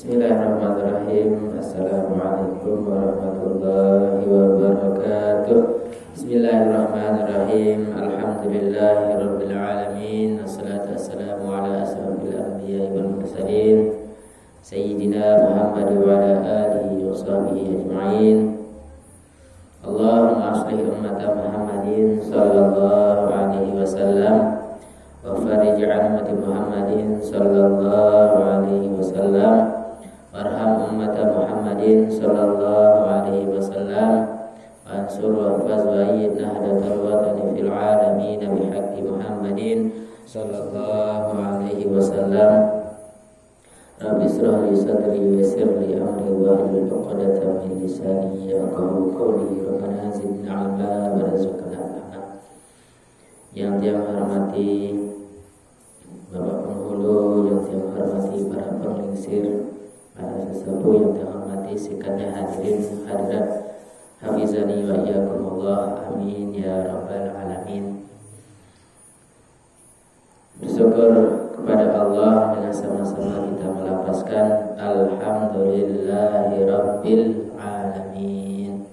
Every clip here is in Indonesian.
Bismillahirrahmanirrahim. Assalamualaikum warahmatullahi wabarakatuh. Bismillahirrahmanirrahim. Alhamdulillahirabbil alamin. Wassalatu wassalamu ala asrofil anbiya'i wal mursalin sayyidina Muhammad wa ala alihi wa sahbihi ajma'in. Allahumma aslih ummata Muhammadin sallallahu alaihi wasallam wa farij an ummati Muhammadin sallallahu alaihi wasallam. Warham ummata Muhammadin sallallahu alaihi wasallam wansur wa faz wa ayyid nahdatal watani fil alamin bihaqqi Muhammadin sallallahu alaihi wasallam. Rabbi israh li sadri wa yassir li amri wahlul 'uqdatam min lisani yafqahu qawli. Rabbana zidna 'ilma warzuqna fahma. Yang saya hormati Bapak penghulu, yang saya hormati para penglingsir, para sesepuh yang terhormati, sekalian hadirin hadirat, hafizani wa iyyakumullah, amin ya rabbal alamin. Bersyukur kepada Allah dengan sama-sama kita melafazkan alhamdulillahi rabbil alamin.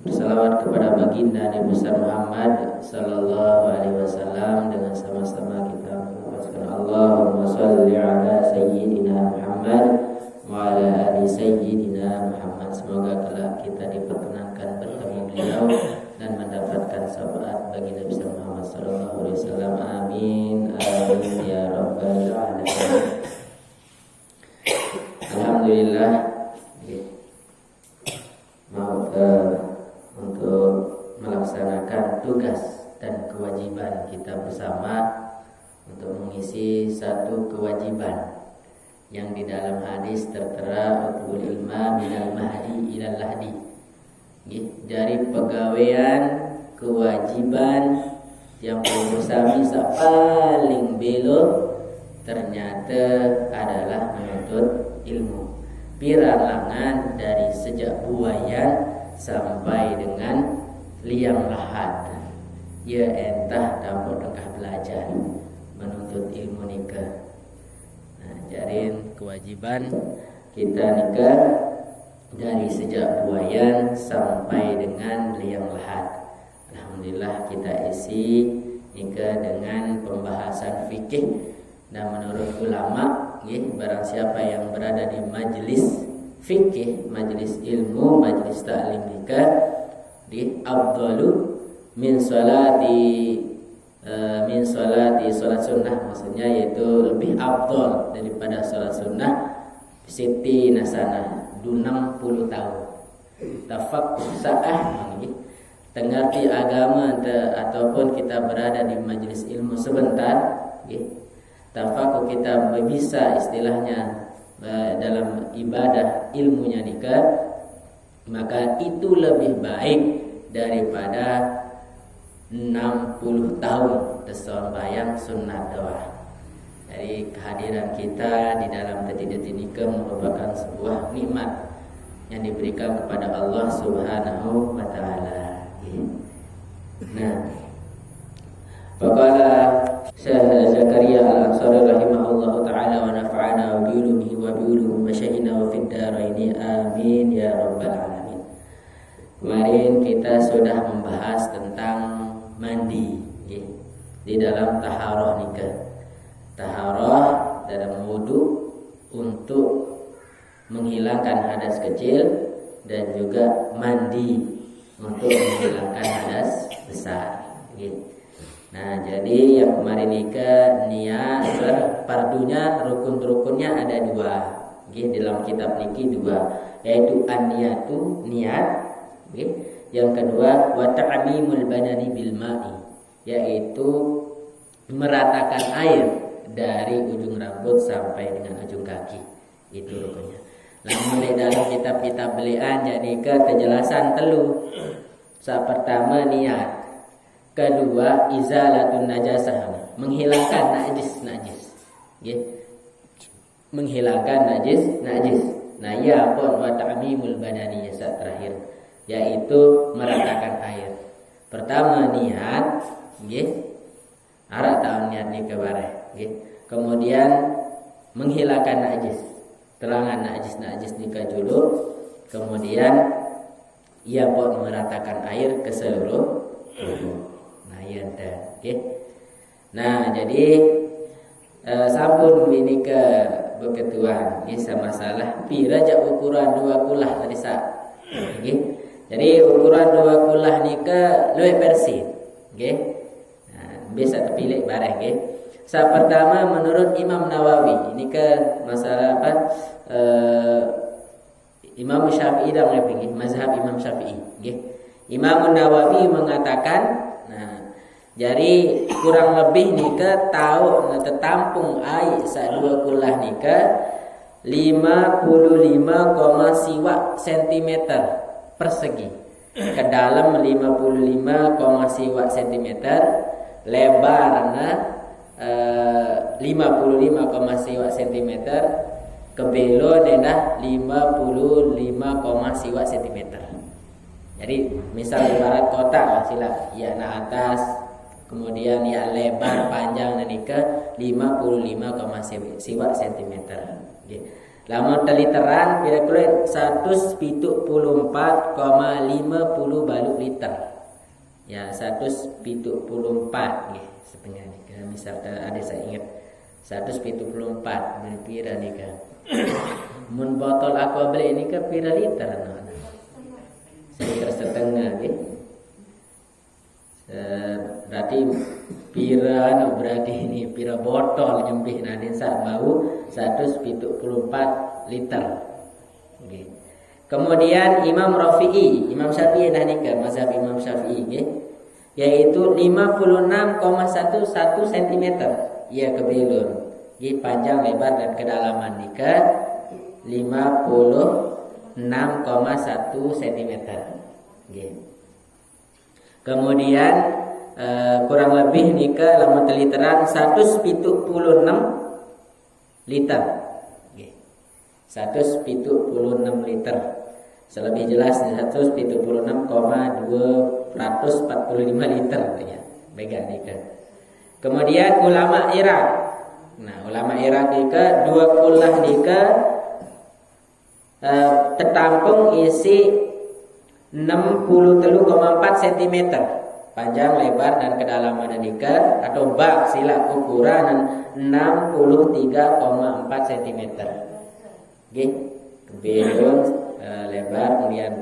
Bersalawat kepada baginda Nabi besar Muhammad sallallahu alaihi wasallam dengan sama-sama kita melafazkan Allahumma shalli ala sayyidina Muhammad wa ala ali sayyidina Muhammad. Semoga kelak kita diperkenankan bertemu beliau dan mendapatkan syafaat bagi Nabi besar Muhammad sallallahu alaihi wasallam. Amin amin ya rabbal alamin. Alhamdulillah, mau untuk melaksanakan tugas dan kewajiban kita bersama untuk mengisi satu kewajiban yang di dalam hadis tertera utul ilma minal mahdi ilal lahdi. Dari pegawaian kewajiban yang bersami paling belok ternyata adalah menuntut ilmu. Piralangan dari sejak buayan sampai dengan liang lahat, ya entah dapat tengah belajar menuntut ilmu nikah. Nah, jarin kewajiban kita nikah dari sejak buayan sampai dengan liang lahat. Alhamdulillah kita isi nikah dengan pembahasan fikih, dan menurut ulama, barang siapa yang berada di majelis fikih, majelis ilmu, majelis ta'lim nikah, di afdalu min salati salat sunnah, maksudnya yaitu lebih afdal daripada salat sunnah siti nasana 60 tahun. Tafaqquh sa'ah, tengerti agama ataupun kita berada di majelis ilmu sebentar, tafaqquh kita bisa istilahnya dalam ibadah ilmunya nikah, maka itu lebih baik daripada 60 tahun tersembahyang sunat doa. Jadi kehadiran kita di dalam detik-detik nikah merupakan sebuah nikmat yang diberikan kepada Allah Subhanahu wa taala. Nah, faqala Syekh Zakaria Al-Ansari rahimahullahu taala wa nafa'ana wa bi ulumihi wa bi ulumi masyayikhina wa fid dharain amin ya rabbal alamin. Kemarin kita sudah membahas tentang mandi di dalam taharah nikah. Taharah dalam wudu untuk menghilangkan hadas kecil, dan juga mandi untuk menghilangkan hadas besar. Nah, jadi yang kemarin nikah niat fardunya, rukun-rukunnya ada dua. Dalam kitab niki dua, yaitu an-niyatu, niat. Yang kedua wa ta'mimul badani bil ma'i, yaitu meratakan air dari ujung rambut sampai dengan ujung kaki. Itu rukunnya. Lamun dalam kitab-kitab belian jadi ke kejelasan telu. Pertama niat, kedua izalatun najasah, menghilangkan najis. Nggih. Menghilangkan najis. Nah, ya pun wa ta'mimul badani terakhir, yaitu meratakan air. Pertama niat, nggih. Arak tahu niat ni kebareh, nggih. Kemudian menghilangkan najis. Terangan najis ni ke julu. Kemudian ia pun meratakan air ke seluruh tubuh. Nah, iya nggih. Nah, jadi sampun ini ke beketuan kisah masalah pira jak ukuran dua kulah tadi sa. Nggih. Jadi ukuran dua kulah nika luwih persi. Nggih. Nah, bisa terpilih barang nggih. Pertama menurut Imam Nawawi, ini ke masalah apa? Imam Syafi'i dan mazhab Imam Syafi'i, nggih. Imam Nawawi mengatakan, jadi kurang lebih nika tahu tertampung air dua kulah nika 55, siwak cm persegi. Ke dalam 55, siwak cm, lebarnya 55, siwak cm, ke belo dendah 55, siwak cm. Jadi misal ibarat kotak sila ya na atas, kemudian ya lebar panjang nikah 55, siwak cm. Lamun teliteran kira-kira 174,50 baluk liter. Ya 174 nggih setengah nih. Misal ada saya ingat 174 pira nikah. Mun botol aqua beli ini ke pira liter liter setengah nggih. Berarti berarti ini pira botol nyembih nadin sak bau 174 liter. Okay. Kemudian Imam Rafi'i, Imam Syafi'i nikah mazhab Imam Syafi'i nggih, yaitu 56,11 cm. Ia kebelur. Nggih panjang, lebar dan kedalaman nikah 56,1 cm. Nggih. Kemudian kurang lebih nikah lamun teliteran 176 liter. Nggih. 176 liter. Selebih jelas 176,245 liter ya. Bega nikah. Kemudian ulama Irak. Nah, ulama Irak nikah dua kulah nikah tertampung isi 63,4 cm panjang, lebar dan kedalaman nikah atau bak sila ukuran 63,4 cm. Nggih, belo lebar kemudian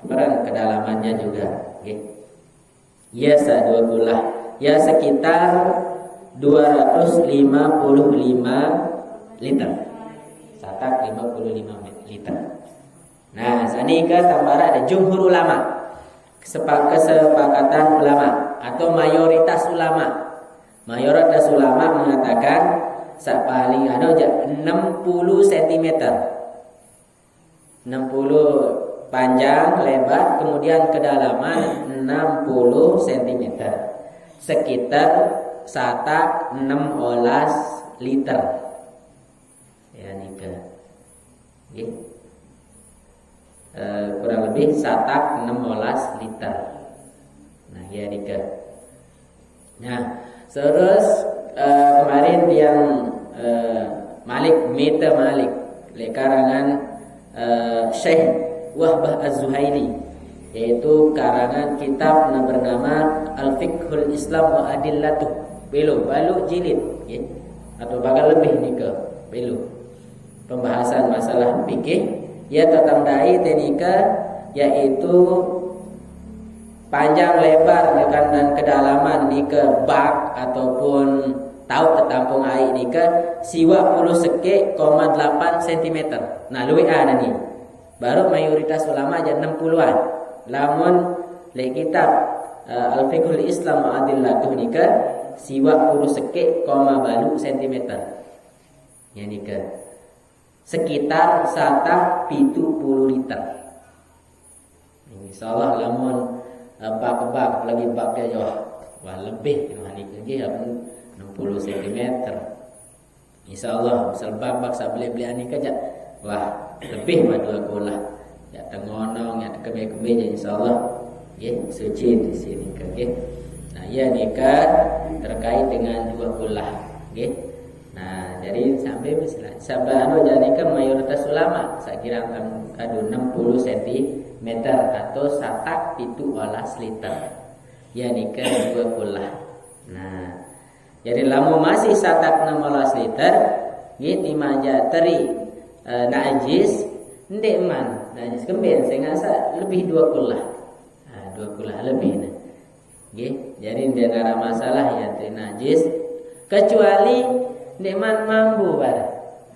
peran kedalamannya juga nggih. Ya dua kulah. Ya sekitar 255 liter. Satak 55 liter. Nah, sanika tambara ada jumhur ulama. Kesepakatan ulama atau mayoritas ulama. Mayoritas ulama mengatakan sak paling anu aja 60 cm. 60 panjang, lebar, kemudian kedalaman 60 cm. Sekitar satak 16 liter. Ya nikah. Nggih. Kurang lebih satak 16 liter. Nah, ya nikah. Nah, terus kemarin yang Malik le karangan Syekh Wahbah Az-Zuhaili, yaitu karangan kitab yang bernama Al-Fiqhul Islam wa Adillatuh, balu jilid ya. Atau bahkan lebih nikah belu. Pembahasan masalah fikih ya tertandai tenika, yaitu panjang, lebar dan kedalaman nika bak ataupun tahu tertampung air nika siwa 10 seke 8 cm. Nah, luwih ana nih. Baru mayoritas ulama aja 60-an. Lamun le kitab Al-Fiqhul Islam wa Adillatuh nika siwa 10 seke balu cm. Ya nika. sekitar 70 liter. Insyaallah lamun bak lagi bak dia wah lebih niki 60 cm. Insyaallah misal bak sabeli-beli ani kaja wah lebih mah 2 kulah. Ya tengonong ya kebe-kebe je insyaallah nggih suci di sini nggih. Nah, ya nikah terkait dengan 2 kulah nggih. Nah, jadi sampai misalnya sabano jadi kan mayoritas ulama saya kira kadu 60 cm atau 1,17 liter. Ya nikah 2 kulah. Nah, jadi lamu masih 1,16 liter nggih dimanja teri najis ndek man najis kemben saya ngasa lebih 2 kulah. Nah, 2 kulah lebih nggih. Jadi dia ada masalah ya teri najis kecuali ndek man mambu bar.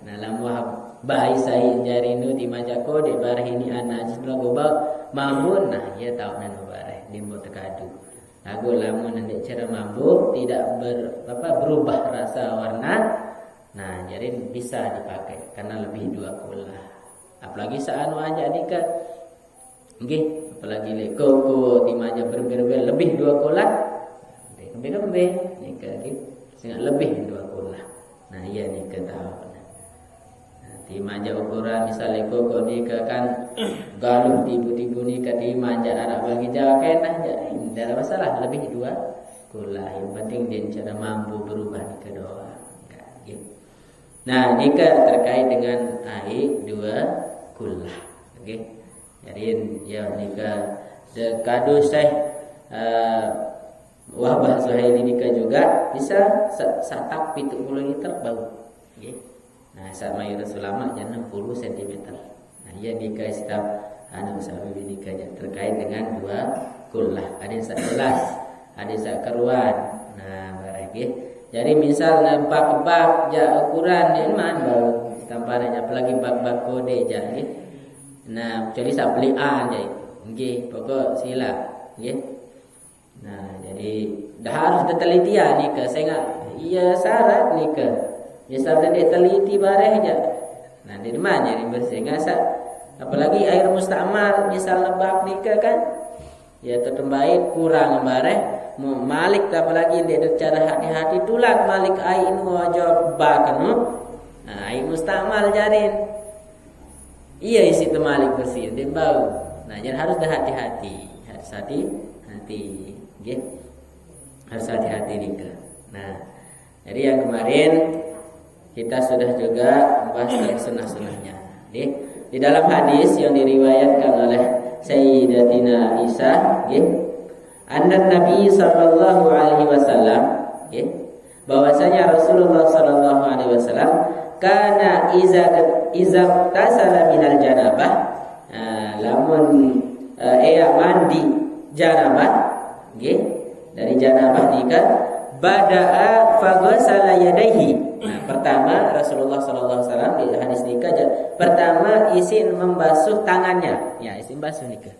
Nah, lamu bayi saya jari nu dimajako de bar ini najis lagu bau mambu nah ya tahu nanu bare dimbo tekadu. Lagu lamun ndek cara mambu tidak berubah rasa warna. Nah, jadi bisa dipakai karena lebih 2 kulah. Apalagi saat aja nikah. Nggih, apalagi le koko timaja berber lebih 2 kulah. Kembe nikah nggih. Sehingga lebih 2 kulah. Nah, iya nikah tahu. Nah, timaja ukuran misalnya koko nikah kan galuh tibu-tibu nikah timaja anak bagi Jawa kenah jadi tidak ada masalah lebih 2 kulah. Yang penting dia cara mampu berubah nikah doa. Nah, nikah terkait dengan air 2 kulah. Okey. Jadi ya nikah kado Syekh Wahbah Zuhaili nikah juga bisa 70 liter bau. Okey. Nah, sama mayoritas ulama 60 cm. Nah, ya nikah setiap sahabat nikahnya terkait dengan 2 kulah. Ada yang 11, ada yang keruan. Nah, barangkali jadi misal bak ukuran di mana baru tamparannya apalagi bak kode jadi. Nah, jadi sabelian jadi. Nggih, pokok sila, nggih. Nah, jadi dah harus ditelitian nikah. Saya enggak iya syarat nikah. Misal tadi teliti bareh aja. Nah, di mana jadi bersih enggak apalagi air mustamal misal lebak nikah kan. Ya tetep baik kurang bareh. Malik apalagi dia cara hati-hati tulang malik air wajah bakan nah air mustamal jarin iya isi tu malik bersih dia bau. Nah, jadi harus hati-hati gitu. Harus hati-hati nikah. Nah, jadi yang kemarin kita sudah juga membahas sunnah-sunnahnya. Di dalam hadis yang diriwayatkan oleh Sayyidatina Aisyah anna Nabi sallallahu alaihi wasallam bahwasanya Rasulullah sallallahu alaihi wasallam kana iza tasala minal janabah lamun mandi janabah dari janabah nikah bada'a faghasala yadayhi. Nah, pertama Rasulullah sallallahu alaihi wasallam di hadis nikah pertama izin membasuh tangannya. Ya, izin basuh nikah.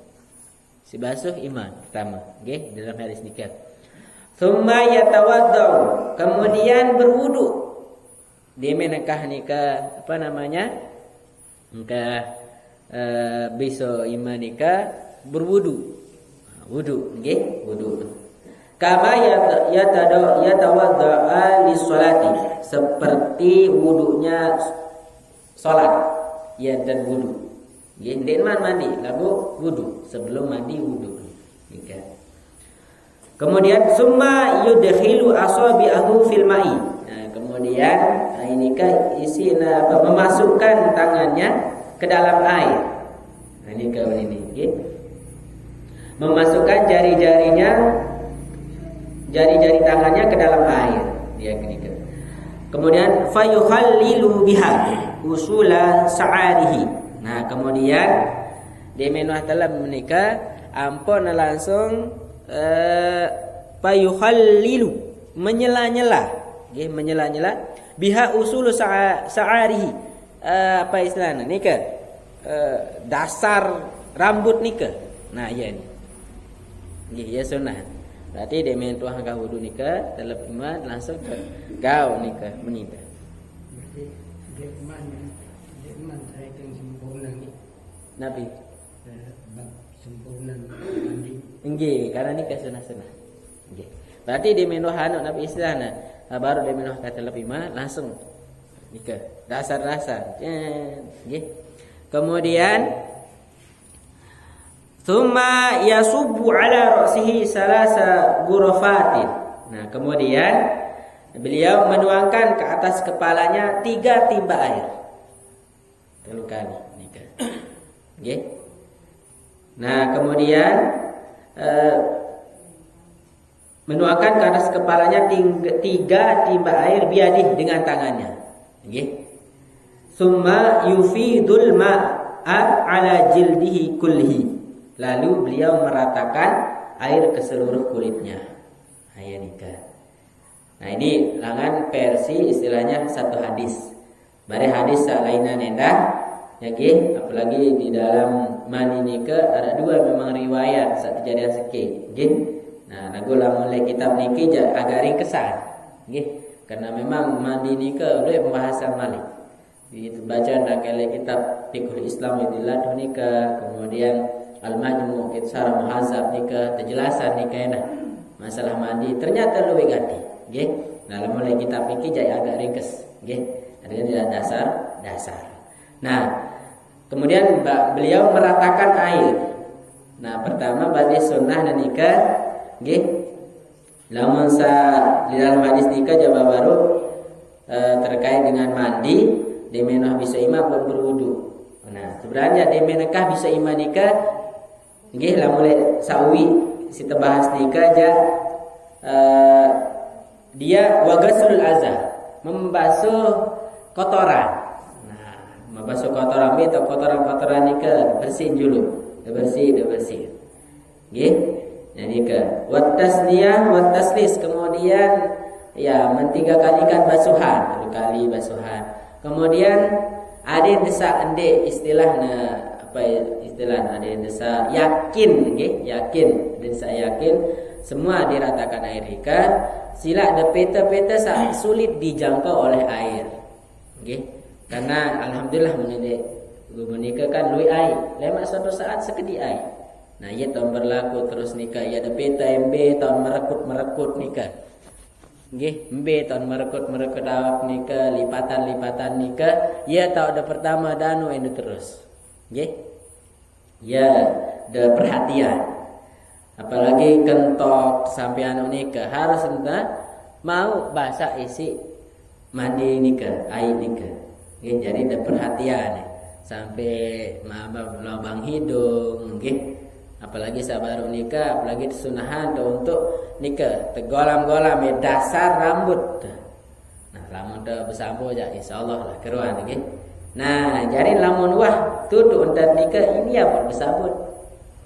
Si basuh iman pertama, nggih, dalam hadis nikah. Tsumma yatawaddau, kemudian berwudu. Dia menikah nikah apa namanya? Nikah besok iman nikah berwudu. Wudu, nggih, wudu. Kama yatawaddaa lis-sholati, seperti wudunya salat. Ya dan wudu. Nggih, mandi lalu wudu, sebelum mandi wudu. Nikah. Kemudian summa yudkhilu asabi'ahu fil ma'i. Nah, kemudian ini isi memasukkan tangannya ke dalam air. Nah, ini kau ini, nggih. Memasukkan jari-jari tangannya ke dalam air. Dia nikah. Kemudian fayukhallilu biha usula sa'arihi. Nah, kemudian dia menuah dalam menikah ampun langsung payukhallilu menyela-nyela, nggih, menyela-nyela biha usulu sa'arihi apa istilahnya nikah dasar rambut nikah. Nah, iya ini. Nggih, ya sunnah. Berarti dia menuah ka wudu nikah telep iman langsung ke gau nikah menikah. Berarti dia kemana? Firman saya yang sempurna ni. Nabi. Bab sempurna mandi. Nggih, karena nikah sunah-sunah. Nggih. Berarti di minuh anu Nabi istilahna, baru di minuh kata lebih mah langsung nikah. Dasar-dasar. Nggih. Kemudian thumma yasubbu ala ra'sihi salasa ghurafatin. Nah, kemudian beliau menuangkan ke atas kepalanya 3 timba air. 3 kali nikah. Nggih. Nah, kemudian menuangkan ke atas kepalanya 3 timba air biadih dengan tangannya. Nggih. Summa yufidul ma'a ala jildihi kullihi. Lalu beliau meratakan air ke seluruh kulitnya. Ayat nikah. Nah, ini langan versi istilahnya satu hadis. Bare hadis salaina nendah, ya nggih, apalagi di dalam mandi nikah ada 2 memang riwayat satu kejadian seke, nggih. Nah, lagu lamun le kitab niki agak ringkesan, nggih. Karena memang mandi nikah oleh pembahasan malik. Itu bacaan dalam kitab Fiqhul Islam Idillah nikah, kemudian Al-Majmu' Sarah Muhazab nikah, penjelasan nikah masalah mandi ternyata lebih ganti, nggih. Nah, mulai kitab fikih jadi agak ringkes, nggih. Ada dasar. Nah, kemudian beliau meratakan air. Nah, pertama bagi sunnah dan nikah, nggih. Lamun di dalam hadis nikah jawab baru terkait dengan mandi, demenah bisa imam pun berwudu. Nah, sebenarnya demenah bisa imam nikah. Nggih, lah mulai sawi kita bahas nikah aja. Dia wagasul azar, membasuh kotoran. Nah, membasuh kotoran atau kotoran nikah bersihin dulu, bersih. Nggih. Jadi ke watasniyah wataslis, kemudian ya 3 kalikan basuhan, 2 kali basuhan. Kemudian ada desa ende istilahnya apa ya, istilah ada yang desa yakin, nggih, yakin, desa yakin semua diratakan air nikah. Sila ada peta-peta sulit dijangkau oleh air, nggih. Karena alhamdulillah menjadi nikah kan lui air, lemak suatu saat sekedi air. Nah, ia tahun berlaku terus nikah, ia ada peta MB tahun merekut nikah. Nggih, MB tahun merekut awak nikah, lipatan nikah, ia tahu ada pertama danu ini terus. Nggih. Ya, ada perhatian. Apalagi kentok sampai anu nikah harus entah mau bahasa isi mandi nikah, air nikah. Nggih, jadi ada perhatian sampai lubang hidung, nggih. Apalagi sabaru nikah, apalagi sunahan untuk nikah, tegolam-golam dasar rambut. Nah, lamun teu besampo aja insyaallah lah keruan nggih. Nah, jadi lamun wah tutu untuk nikah ini ya pun bersabut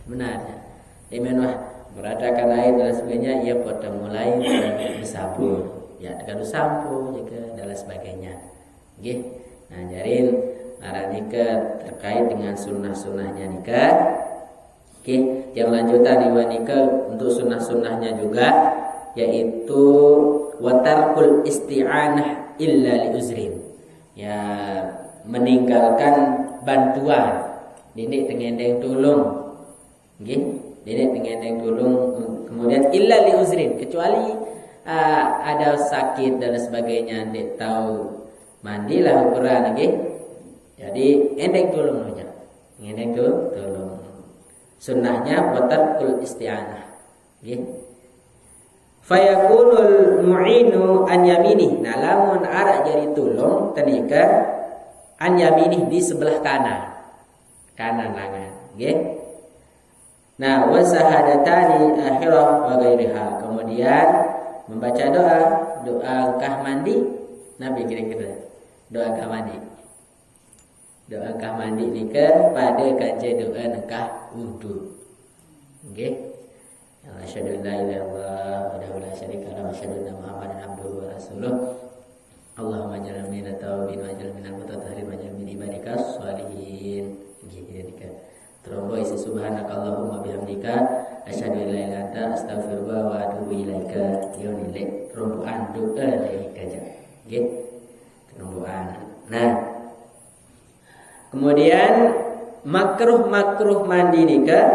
benarnya. Demen wah beradakan air dan sebagainya, ia potong mulai bersabut. Ya dengan sampo juga dan sebagainya. Nggih. Nah, jadi arah nikah terkait dengan sunnah-sunnahnya nikah. Oke, yang lanjutan iwan nikah untuk sunnah-sunnahnya juga yaitu watarkul isti'anah illa li uzrin. Ya, meninggalkan bantuan didik tengendeng tulung, nggih, didik tengendeng tulung, kemudian illa li uzrin, kecuali ada sakit dan sebagainya, ndik tahu mandilah ukuran, nggih. Jadi endeng tulung aja, endeng tulung. Sunnahnya watarkul isti'anah, nggih. Fayakunul mu'inu an yaminih. Nah, lamun arak jari tulung tenika an yaminih di sebelah kanan lengan, nggih. Nah, wa sahadatani akhirah wa ghairiha. Kemudian membaca doa kah mandi. Nabi kira-kira doa kah mandi. Doa kah mandi nikah pada kaca doa nikah wudu. Nggih. Asyhadu an la ilaha illallah wa la syarika lahu wa asyhadu anna Muhammadan abduhu wa rasuluh. Allahumma ij'alna minat tawabin wa ij'alna minal mutatahhirin wa ij'alna min ibadika sholihin. Gitu. Terombo isi subhanakallahumma bihamdika asyhadu an la ilaha illa anta astaghfiruka wa atubu ilaika. Yonile teromboan doa dari kaja. Nggih. Teromboan. Nah, Kemudian makruh mandi nikah,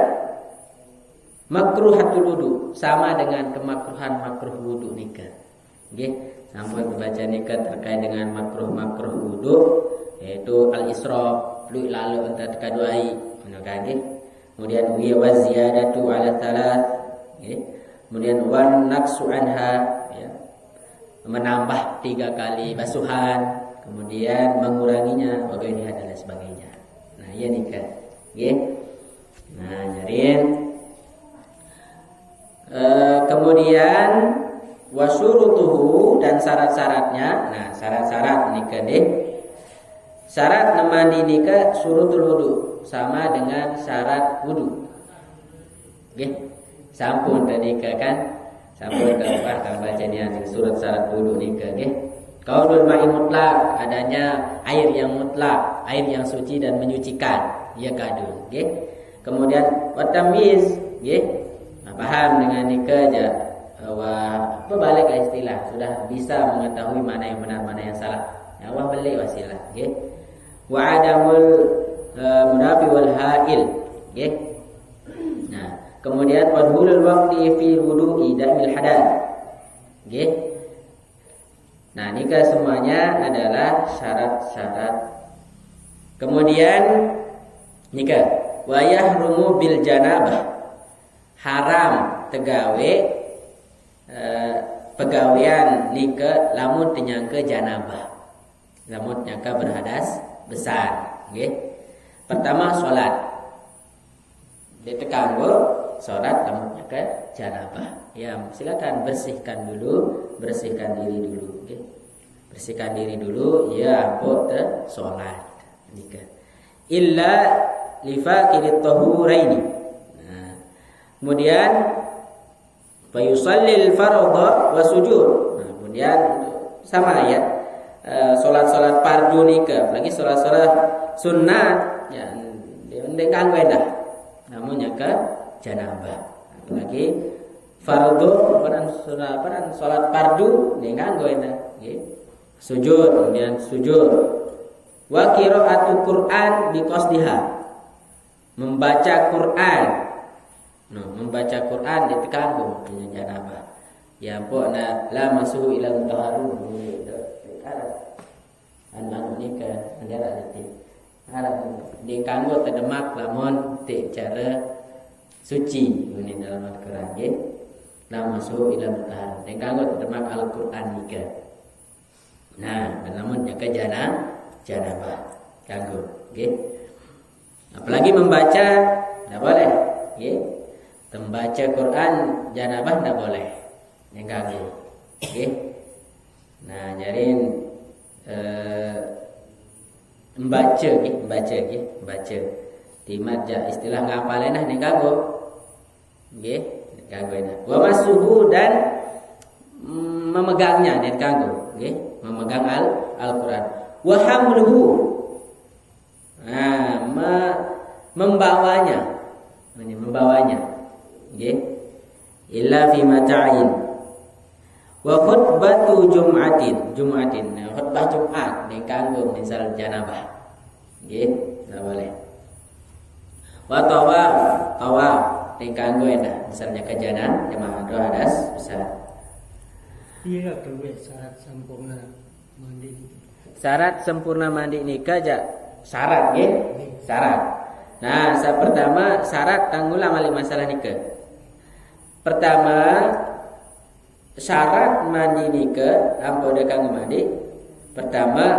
makruhatul wudu sama dengan kemakruhan makruh wudu nikah. Nggih, sampun membaca nikah terkait dengan makruh wudu yaitu al-israf, lu lalu antara kaduai, nggih. Kemudian wa ziyadatu ala thalath, nggih. Kemudian wan naqsu anha, ya. Menambah 3 kali basuhan, kemudian menguranginya, bagaimana dan sebagainya. Nah, iya nikah. Nggih. Nah, nyarin kemudian wasyurutuhu dan syarat-syaratnya. Nah, syarat-syarat nikah deh. Syarat mandi nikah syurutul wudu sama dengan syarat wudu. Nggih. Sampun tadi kan? Sampun kalau bacanya di surat syarat wudu nikah nggih. Qaulul ma'i mutlak, adanya air yang mutlak, air yang suci dan menyucikan, ya kadu, nggih. Kemudian watamyiz, nggih. Nah, paham dengan nikah aja. Berbalik istilah, sudah bisa mengetahui mana yang benar, mana yang salah. Ya Allah beli wasilah, nggih. Wa adamul munafi wal ha'il, nggih. Nah, kemudian wadhulul waqti fi wudu'i damil hadath, nggih. Nah, nikah semuanya adalah syarat-syarat. Kemudian nikah wa yahrumu bil janabah, haram tegawe pegawean nikah lamun tenyangke janabah, lamun nyangka berhadas besar, nggih. Pertama salat. Ditekan salat lamun nyangka janabah. Ya, silakan bersihkan diri dulu, nggih. Bersihkan diri dulu, ya apa salat nikah. Illa lifaqirit tahuraini. Nah, kemudian fa yusallil fardha wa sujud. Nah, kemudian sama ya, salat-salat fardu nikah, lagi salat-salat sunat ya ndek kanggo endah. Namun nyaka janabah. Lagi fardu peran salat fardu ndek kanggo endah, nggih. Sujud, kemudian sujud. Wa qira'atul Qur'an bi qasdiha. Membaca Quran. No, membaca Quran ditekanggo punya janabah. Ya pokna la masuhu ila mutahharun. Anak nikah negara nanti. Harap dikanggo tedemak lamun ti cara suci ini dalam Al-Qur'an nggih. La masuhu ila mutahharun. Dikanggo tedemak Al-Qur'an nikah. Nah, namun jaga janabah kanggo nggih. Apalagi membaca enggak boleh, nggih. Membaca Quran janabah enggak boleh. Yang kanggo. Nggih. Nah, nyarin membaca nggih, Timat ja istilah ngapalenah ning kanggo. Nggih, kanggo nah. Wa masuhu dan memegangnya ning kanggo, nggih. Memegang Al-Quran. Wa hamluhu. Nah, membawanya. Ini membawanya. Nggih. Illa fi mata'in. Wa khutbatu Jum'atin. Nah, khutbah Jumat ning kanggo misal janabah. Nggih, enggak boleh. Wa tawaf ning kanggo endah misalnya ke jamaah doa hadas besar. Iya, kewe syarat sempurna mandi. Syarat sempurna mandi nikah aja syarat nggih, syarat. Nah, pertama syarat tanggulang alih masalah nikah. Pertama syarat mandi nikah ampun kang mandi. Pertama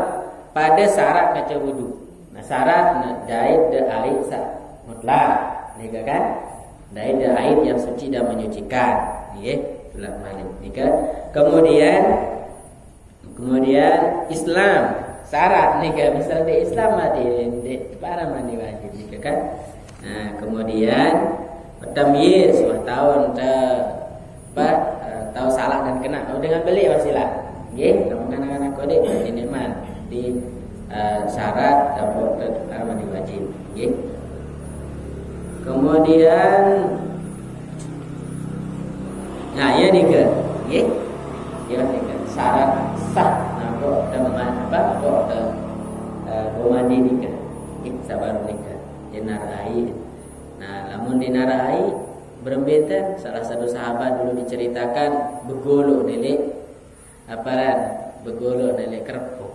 pada syarat kaca wudu. Nah, syarat daid de air mutlak nikah kan? Daid de air yang suci dan menyucikan, nggih. Itulah mandi nikah. Kemudian Islam syarat nikah, misal di Islam mati di para mandi wajib nikah kan. Nah, kemudian tamyiz, tahun tahu salah dan kena dengan beli wasilah, nggih. Anak-anak kode ini man di syarat para mandi wajib, nggih. Kemudian nah, ya nikah, nggih. Ya nikah syarat sah napa teman apa kok mandi nikah. bisa baru nikah dinarai. Nah lamun dinarai berembeten salah satu sahabat dulu diceritakan begolo nelik begolo nelik kerpuk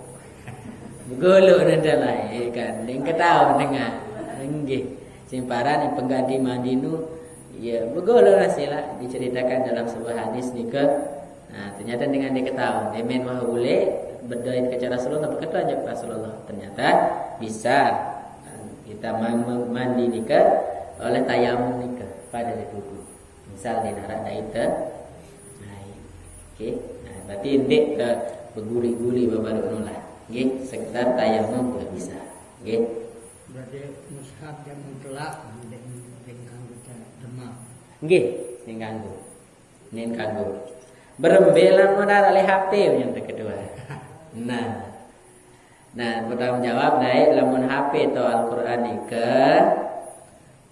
begolo adalah kan yang ketahuan dengan nggih simparan yang pengganti mandinu ya begolo sila diceritakan dalam sebuah hadis nikah. Nah ternyata dengan diketahui demen wah boleh berdaya ke Rasulullah berkata aja Rasulullah ternyata bisa kita mandi nikah oleh tayamum nikah pada ditubuh misal di narak daita. Nah oke nah berarti indik ke beguli-guli babaru nulah nggih sekedar tayamum juga bisa nggih. Berarti mushaf yang mentelak dengan demam. Nggih sing kanggo nen kanggo berembelan modal oleh HP yang kedua. Nah bertanggung jawab naik lamun HP atau Al-Qur'an nikah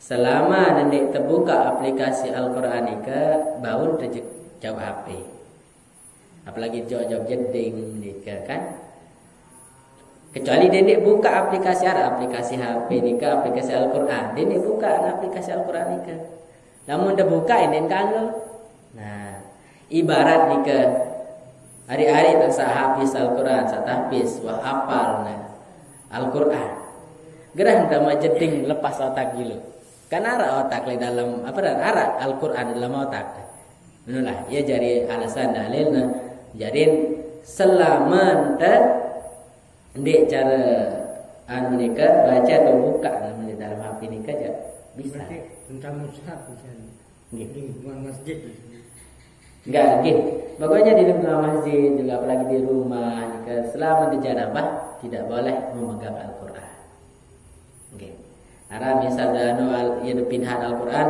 selama nanti terbuka aplikasi Al-Qur'an nikah baun jawab HP. Apalagi jawab jeding nikah kan. Kecuali dia buka aplikasi aplikasi HP nikah, aplikasi Al-Qur'an. Dia buka aplikasi Al-Qur'an nikah. Namun dia buka ini kanggo. Nah, ibarat nikah hari-hari tak habis Al-Qur'an, tak habis wah hafal Al-Qur'an. Gerah sama jeding lepas otak dulu. Kan arah otak le dalam arah Al-Qur'an dalam otak. Itulah ya jadi alasan dalilna. Jadi selama ndek cara nikah baca atau buka di dalam HP nikah aja bisa. Berarti tentang mushaf misalnya di lingkungan masjid. Enggak gitu. Pokoknya di lingkungan masjid juga apalagi di rumah nikah selama di janabah tidak boleh memegang Al-Qur'an. Nggih. Ara misal anu ya pindahan Al-Qur'an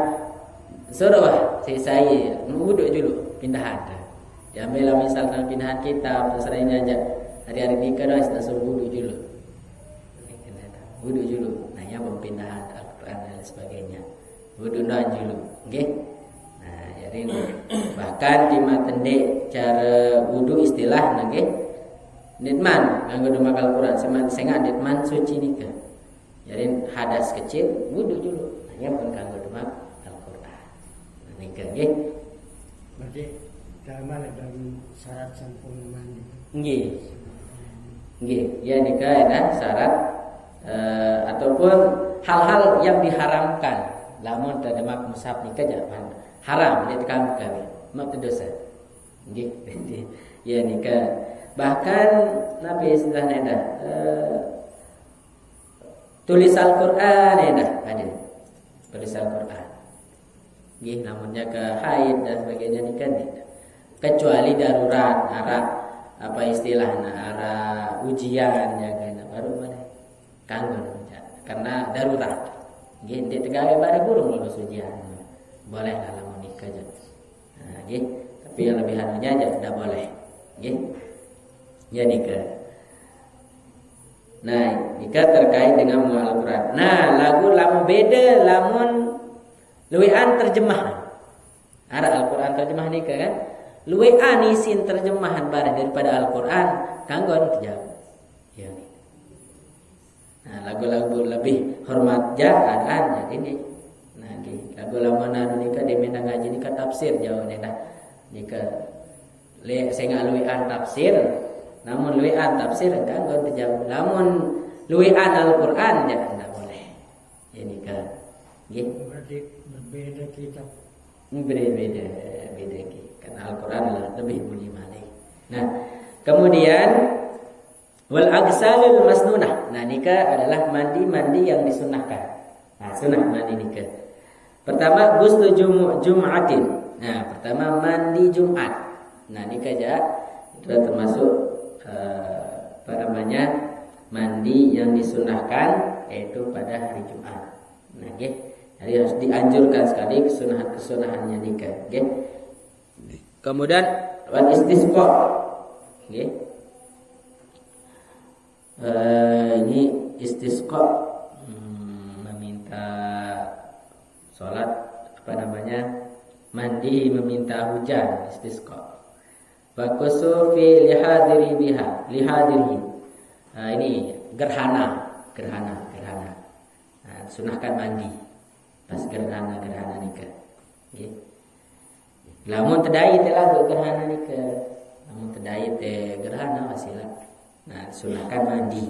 suruh saya wuduk dulu pindahan. Diambil misalkan pindahan kitab terserah ini aja. Hari-hari nikah dah sudah suruh wuduk dulu. Wuduk dulu. Nah, ya pemindahan Al-Qur'an dan sebagainya. Wuduk dulu, nggih. Nah, jadi bahkan di matende cara wuduk istilah nggih. Nitman nganggo demak Al-Qur'an sing nitman suci nikah. Jadi hadas kecil wuduk dulu. Hanya pun kanggo demak Al-Qur'an. Nah, nikah nggih. Berarti dalam syarat sempurna mandi. Nggih. Nggih, ya nikah ada syarat ataupun hal-hal yang diharamkan. Lamun terdemak mushaf nikah jangan haram dia tekan kami. Mak dosa. Nggih, ya nikah. Bahkan Nabi istilahnya ada tulis Al-Qur'an ada. Tulis Al-Qur'an. Nggih, namunnya ke haid dan sebagainya nikah tidak. Kecuali darurat arah apa istilahnya arah ujian ya kan baru mana kanggo karena darurat nggih di tegawe bare burung lulus ujian boleh lah lamun nikah aja nah nggih tapi yang lebih hanunya aja tidak boleh nggih ya nikah. Nah nikah terkait dengan Al-Qur'an. Nah lagu lamun beda lamun luwean terjemahan arah Al-Qur'an terjemah nikah kan luwe anisin terjemahan barang daripada Al-Qur'an kanggo dijawab. Ya. Nah, lagu-lagu lebih hormat jaan jadi ini. Nah, lagu lamun anu nikah di menang ngaji nikah tafsir jawabnya dah. Nikah le sing luwean tafsir, namun luwean tafsir kanggo dijawab. Lamun luwean Al-Qur'an ya enggak boleh. Ya nikah. Nggih. Berarti berbeda kitab. Beda karena Al-Quran lebih mulia. Nah kemudian wal agsalul masnunah. Nah nikah adalah mandi yang disunahkan. Nah sunah mandi nikah. Pertama ghuslu jum'atin. Nah pertama mandi Jumat. Nah nikah aja itu termasuk mandi yang disunahkan yaitu pada hari Jumat. Nah jadi harus dianjurkan sekali kesunahannya nikah, okay? Kemudian wal istisqa, okay? Ini istisqa meminta sholat mandi meminta hujan istisqa. Bakusu fi lihadiri. Nah, ini gerhana. Nah, sunahkan mandi pas gerhana nikah. Nggih. Lamun tedai teh lagu gerhana nikah. Lamun tedai teh gerhana wasilah. Nah, sunahkan mandi.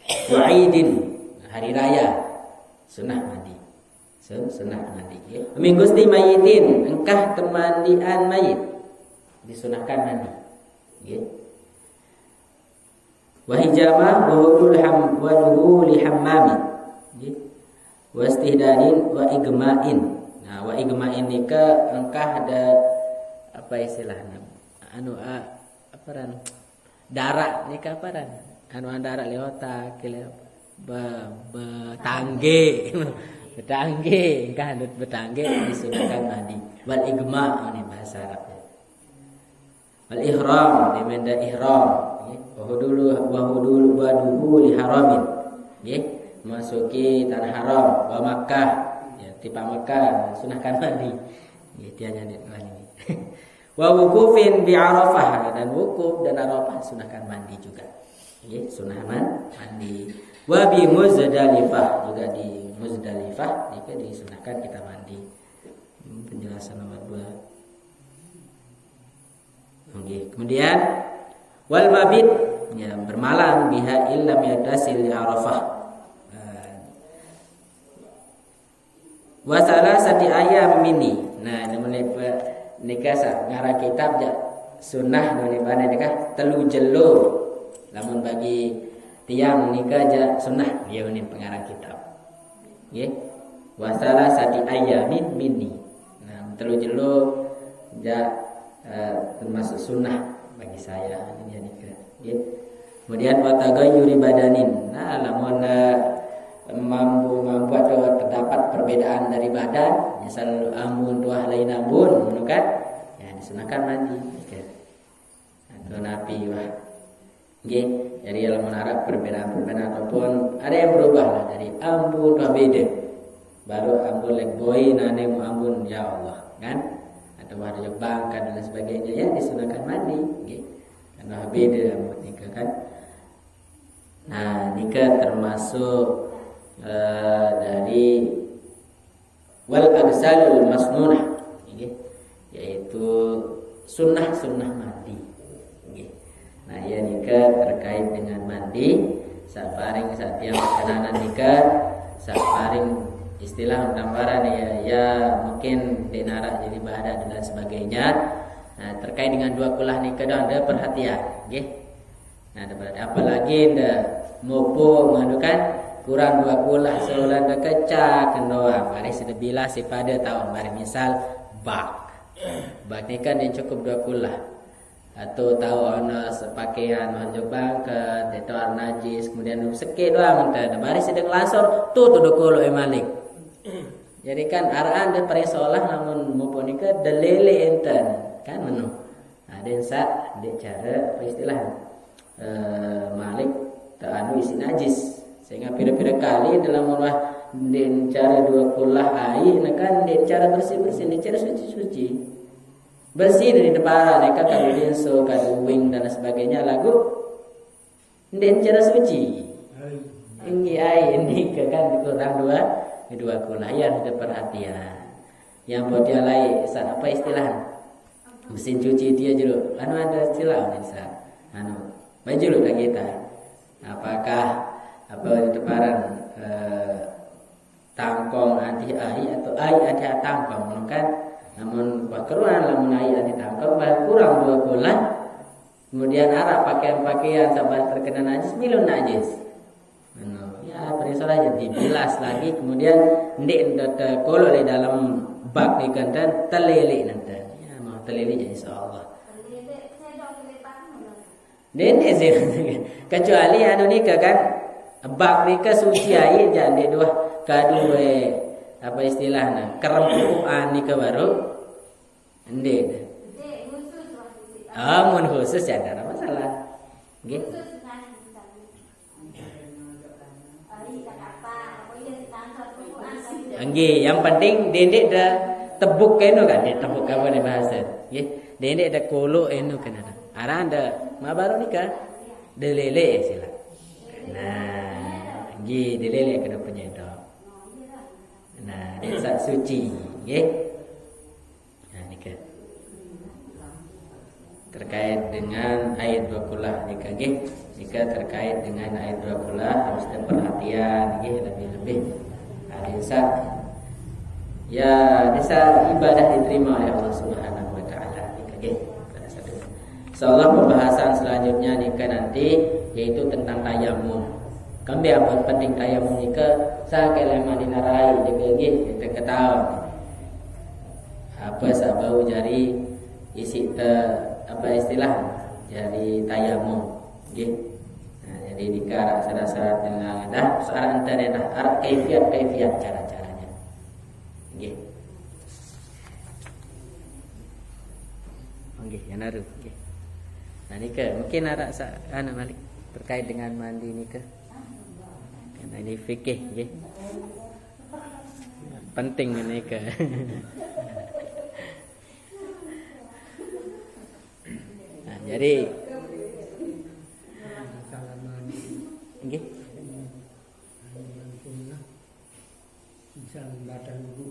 Wa'idin, hari raya sunah mandi. Sunah mandi. Min gusti mayitin, engkah temandian mayit disunahkan mandi. Nggih. Wa hijamah wa duhuli hammami. Nggih. Wa istihdanin wa igma'in. Nah, wa igma'in nika engkah ada apa istilahnya? Anu aparan? Darak nika aparan? Anu darak leota kile betangge. Betangge, engkah andut betangge disunahkan mandi. Wal igma' ini bahasa Arabnya. Wal ihram, dimenda ihram, nggih. Wa duhuli haramin. Nggih. Masuki tanah haram, wa Makkah, ya tiba Makkah sunahkan mandi. Nggih, dia nyanyi ini. Wa wukufin bi Arafah, dan wukuf dan Arafah sunahkan mandi juga. Nggih, sunah mandi. Wa bi Muzdalifah, juga di Muzdalifah jika disunahkan kita mandi. Penjelasan nomor 2. Oke, kemudian wal mabit, ya bermalam biha illam yadasil li Arafah. Wa salasati ayam mini. Nah, nikah ngarang kitab ja sunnah nu bane nikah telu jelo. Lamun bagi tiang nikah ja sunnah dia ini pengarang kitab. Nggih. Wa salasati ayamin mini. Nah, telu jelo ja termasuk sunnah bagi saya ini nikah. Nggih. Kemudian wa tagayyuri badanin. Nah, lamun mampu atau terdapat perbedaan dari badan, misal ambun tuah lain ambun, kan? Ya disunahkan mandi. Atau napi wah. Nggih, jadi dalam menarap perbedaan ataupun ada yang berubah lah dari ambun tuah beda. Baru ambun lek boy nane mu ambun ya Allah, kan? Atau ada yang bangka dan sebagainya ya disunahkan mandi, nggih. Karena beda ambun nikah kan. Nah, nikah termasuk dari wal agsalul masnunah, yaitu sunnah mandi. Nah, ya nikah terkait dengan mandi, saparing satiap kenanan nikah, saparing istilah tambaran ya mungkin denara jadi bahadak dan sebagainya. Nah, terkait dengan dua kulah nikah dah ada perhatian, nggih. Nah, apalagi ndak mopo mengadukan kurang dua kulah sebulan dah kecak doang. Mari sudah bila si pada tahu. Mari misal bak ni kan yang cukup dua kulah. Atau tahu ana sepakaian manjuk bangket, itu najis, kemudian seke doang enten. Mari sedang lasor tu dua kulah malik. Jadi kan araan dia pare seolah namun maupun nikah delele enten kan menu. Ada sa dia cara apa istilah malik tak anu isi najis. Sehingga pira-pira kali dalam olah den cara dua kulah air kan den cara bersih den cara suci bersih dari depan mereka kan den so kan wing dan sebagainya lagu den cara suci ini air ini kan kurang dua kulah ya ada perhatian yang buat dia lain apa istilah mesin cuci dia dulu anu ada istilah baju lu lagi kita apakah apa di deparan tangkong anti air atau air anti tangkong kan namun keruan lamun air anti tangkong kurang dua bulan kemudian arah pakaian sampai terkena najis milun najis ya perisal aja dibilas lagi kemudian ndek kalau di dalam bak ni kan dan telele nanti ya mau telele jadi insyaallah dene sih kecuali anu nikah kan bak nikah suci air jangan dia dua kadue apa istilahnya kerempuan nikah baru ndek mun khusus ya ada masalah gitu Nggih, yang penting dendek dah tebuk keno kan, dia tebuk apa ni bahasa. Nggih, dendek dah kolok eno kan ada. Arang dah ma baru nikah. Delele sila. Nah, nggih delele kena punya itu. sak suci, nggih. Nah nika terkait dengan ayat 20 nika nggih. Nika terkait dengan ayat 20 harus perhatian nggih lebih-lebih. Desa ya desa ibadah diterima oleh Allah Subhanahu wa taala nika nggih. Insyaallah pembahasan selanjutnya nika nanti yaitu tentang tayamum. Kami apa penting tayamum nika sakelema dinarai juga nggih kita ketahui. Apa sabau jari isi apa istilah jari tayamum nggih. Nah, jadi dikarak syarat-syarat dengan dah soal antara dah arak kaifiat cara-caranya. Nggih. Nggih, ya naruh nggih. Nah nika mungkin ada anak Malik terkait dengan mandi nika. Karena ini fikih nggih. Penting nika. Nah, jadi Salah mandi. nggih. Misal batal wudu.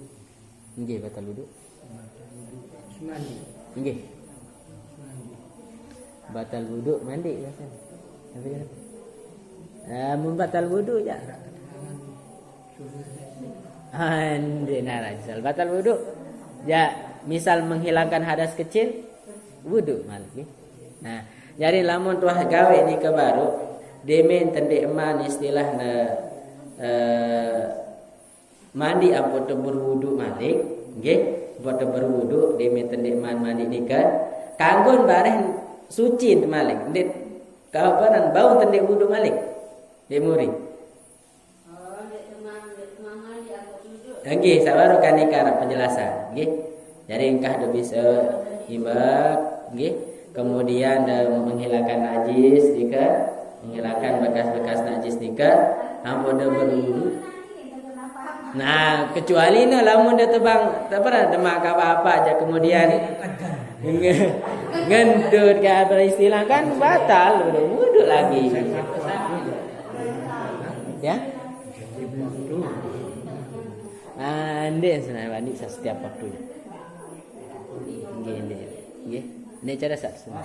Nggih batal wudu. Batal wudu. Semandi. Nggih. Semandi. Batal wudu mandi biasanya. Tapi kan mun batal wudu ya. Ande narajal batal wudu. Ya, misal menghilangkan hadas kecil wudu malik. Nah, jadi lamun tuah gawe ni ke baru demen tende eman istilahna mandi apa tu berwudu malik nggih buat berwudu demen tende eman mandi nikah kanggon bareng suci malik ndet kapanan bau tende wudu malik demuri nggih sabar kan nikah penjelasan nggih jadi engkah do bisa imbak nggih kemudian menghilangkan najis jika menghilangkan bekas-bekas najis nikah ampun dah berwudu. Nah kecuali na lamun dah tebang tak pernah demak apa-apa aja kemudian ngendut ke apa istilah kan batal wudu lagi ya. Ande senang mandi setiap waktunya. Nggih. Ini cara sak semua.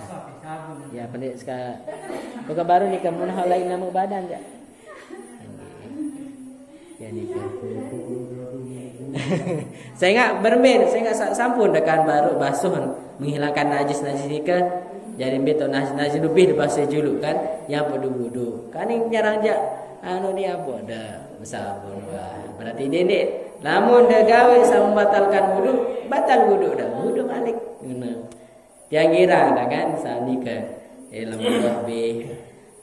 Ya pendek sekali. Bukan baru ni kamu hal lain nama badan ya. Ya ni kan. Saya enggak bermain, saya enggak sampun dekan baru basuh menghilangkan najis-najis ni kan. Jadi beto najis lebih dibasuh dulu kan. Yang wudu. Kan ini nyarang je anu ni apa dah sabun wah. Berarti ini namun dah gawe sama batalkan wudu, batal wudu dah. Wudu balik. Yang girang dah kan sani ke ilmu wahbi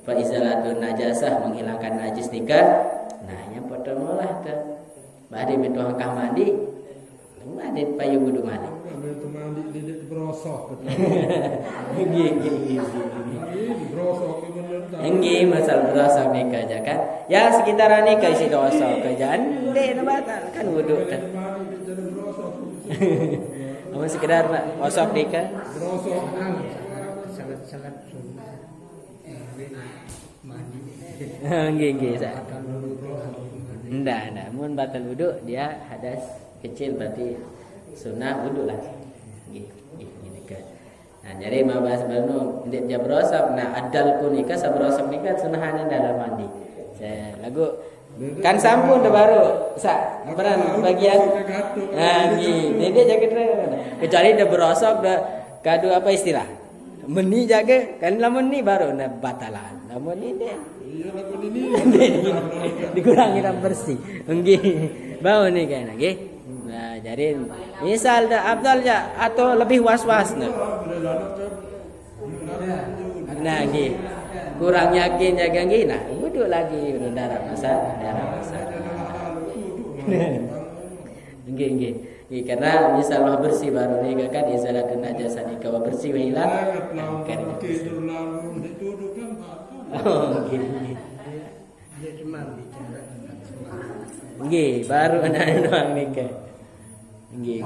apa izalatun najasah menghilangkan najis nikah. Nah yang pertama lah tu badi betul angkah mandi mandi payu wudu mandi Betul mandi dia berosok betul. Nggih Berosok nggih masal berosok nikah aja kan ya sekitaran nikah isi dosa kerjaan deh batal kan wudu kan. Apa sekedar osok nikah berosok sangat sunnah mandi. Nggih sa. Ndak, mun batal wudu dia hadas kecil berarti sunnah wudu lah. Nggih nikah. Nah, jadi mabas baru ndik dia berosok. Nah, adal ku nikah sabrosok nikah sunnahan dalam mandi. Saya lagu kan sampun dah baru sa peran bagian nah ni dia jaga terang kecuali dah berosok dah kadu apa istilah meni jaga kan lamun ni baru dah batalan lamun ni dia iya lamun ini dikurangi ram bersih nggih bau ni kan nggih nah jadi misal dah afdal ja atau lebih was-was nah nggih kurang yakin jaga nggih nah wudu lagi darah masa nggih karena misalnya bersih baru ni kan izalatun najasah ni kalau bersih hilang kan nggih baru anak doang nikah nggih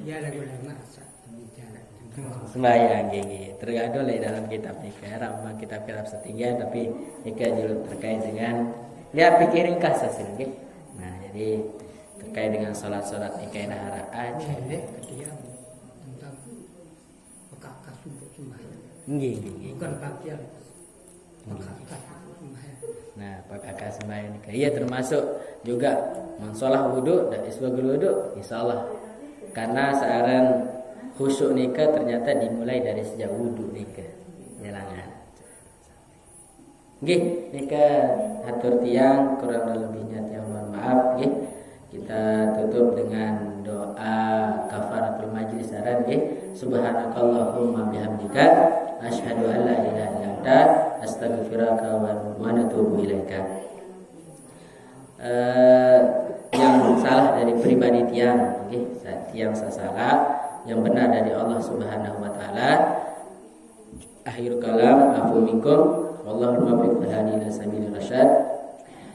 Ya lagu masak bicara sembahyang nggih tergadul dalam kitab nikah ramah kitab-kitab setinggi tapi nikah juga terkait dengan lihat pikir ringkas hasil nggih nah jadi terkait dengan salat-salat nikah dahara aja. Dia tentang bekak subuh sembahyang. Nggih. Bukan bagian bekak sembahyang. Nah, pakakak sembahyang nikah. Iya termasuk juga mensolah wudu dan isbagul wudu insyaallah. Karena searan khusyuk nikah ternyata dimulai dari sejak wudu nikah. Jalangan. Nggih, nikah hatur tiang kurang lebihnya tiang mohon maaf nggih. Kita tutup dengan doa kafaratul majlis saran nggih. Subhanakallahumma bihamdika asyhadu an la ilaha illa anta astaghfiruka wa atubu ilaika. Yang salah dari pribadi tiang nggih, tiang salah, yang benar dari Allah Subhanahu wa taala. Akhir kalam afu minkum wallahu muwaffiq ila sabilir rasyad.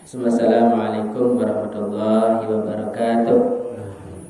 Assalamualaikum warahmatullahi wabarakatuh.